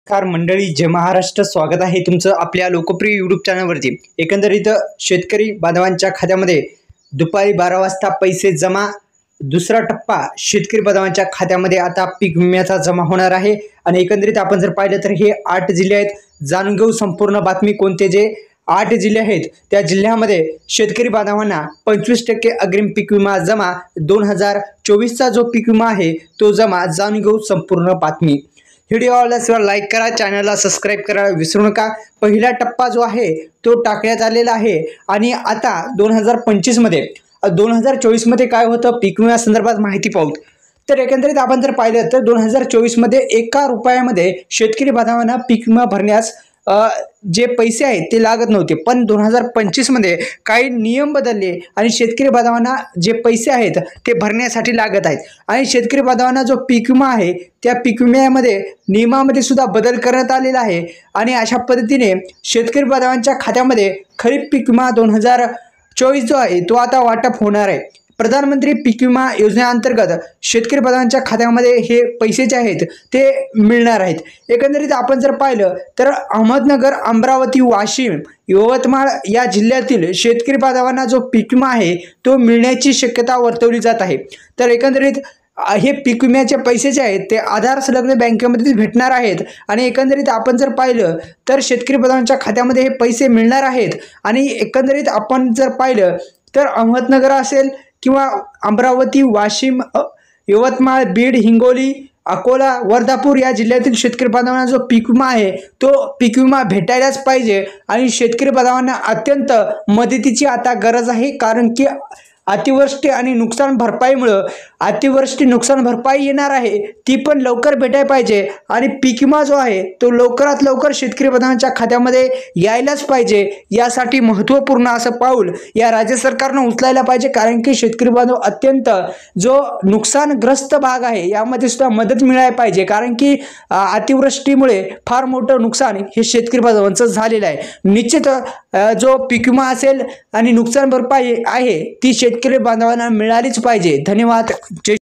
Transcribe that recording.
नमस्कार मंडळी, जय महाराष्ट्र. स्वागत आहे तुमचं आपल्या लोकप्रिय यूट्यूब चॅनलवरती. एकंदरीत शेतकरी बांधवांच्या खात्यामध्ये दुपारी 12 वाजता पैसे जमा. दुसरा टप्पा शेतकरी बांधवांच्या खात्यामध्ये आता पीक विम्याचा जमा होणार आहे. आणि एकंदरीत आपण जर पाहिलं तर हे 8 जिल्हे आहेत. जाणून घेऊ संपूर्ण बातमी. कोणते जे 8 जिल्हे आहेत त्या जिल्ह्यामध्ये शेतकरी बांधवांना 25% अग्रिम पीक विमा जमा. 2024चा जो पीक विमा आहे तो जमा. जाणून घेऊ संपूर्ण बातमी. व्हिडिओ आवडल्यास लाईक करा, चॅनलला सबस्क्राईब करायला विसरू नका. पहिला टप्पा जो आहे तो टाकण्यात आलेला आहे. आणि आता 2024 मध्ये काय होतं पीक विम्या संदर्भात माहिती पाहू. तर एकंदरीत आपण जर पाहिलं तर 2024 मध्ये 1 रुपयामध्ये शेतकरी बांधवांना पीक विमा भरण्यास जे पैसे आहेत ते लागत नव्हते. पण 2025 मध्ये काही नियम बदलले आणि शेतकरी बांधवांना जे पैसे आहेत ते भरण्यासाठी लागत आहेत. आणि शेतकरी बांधवांना जो पीक विमा आहे त्या पीक विम्यामध्ये नियमामध्ये सुद्धा बदल करण्यात आलेला आहे. आणि अशा पद्धतीने शेतकरी बांधवांच्या खात्यामध्ये खरीप पीक विमा 2024 जो आहे तो आता वाटप होणार आहे. प्रधानमंत्री पीक विमा योजनेअंतर्गत शेतकरी बांधवांच्या खात्यामध्ये हे पैसे जे आहेत ते मिळणार आहेत. एकंदरीत आपण जर पाहिलं तर अहमदनगर, अमरावती, वाशिम, यवतमाळ या जिल्ह्यातील शेतकरी बांधवांना जो पीक विमा आहे तो मिळण्याची शक्यता वर्तवली जात आहे. तर एकंदरीत हे पीक विम्याचे पैसे जे आहेत ते आधार संलग्न बँकेमध्ये भेटणार आहेत. आणि एकंदरीत आपण जर पाहिलं तर शेतकरी बांधवांच्या खात्यामध्ये हे पैसे मिळणार आहेत. आणि एकंदरीत आपण जर पाहिलं तर अहमदनगर असेल किंवा अमरावती, वाशिम, यवतमाळ, बीड, हिंगोली, अकोला, वर्धापूर या जिल्ह्यातील शेतकरी बांधवांना जो पीक विमा आहे तो पीक विमा भेटायलाच पाहिजे. आणि शेतकरी बांधवांना अत्यंत मदतीची आता गरज आहे. कारण की अतिवृष्टी आणि नुकसान भरपाईमुळे अतिवृष्टी नुकसान भरपाई येणार आहे ती पण लवकर भेटायला पाहिजे. आणि पीक विमा जो आहे तो लवकरात लवकर शेतकरी बांधवांच्या खात्यामध्ये यायलाच पाहिजे. यासाठी महत्त्वपूर्ण असं पाऊल या राज्य सरकारनं उचलायला पाहिजे. कारण की शेतकरी बांधव अत्यंत जो नुकसानग्रस्त भाग आहे यामध्ये सुद्धा मदत मिळायला पाहिजे. कारण की अतिवृष्टीमुळे फार मोठं नुकसान हे शेतकरी बांधवांचं झालेलं आहे. निश्चित जो पीक विमा असेल आणि नुकसान भरपाई आहे ती शेतकरी बांधवांना मिळालीच पाहिजे. धन्यवाद. जय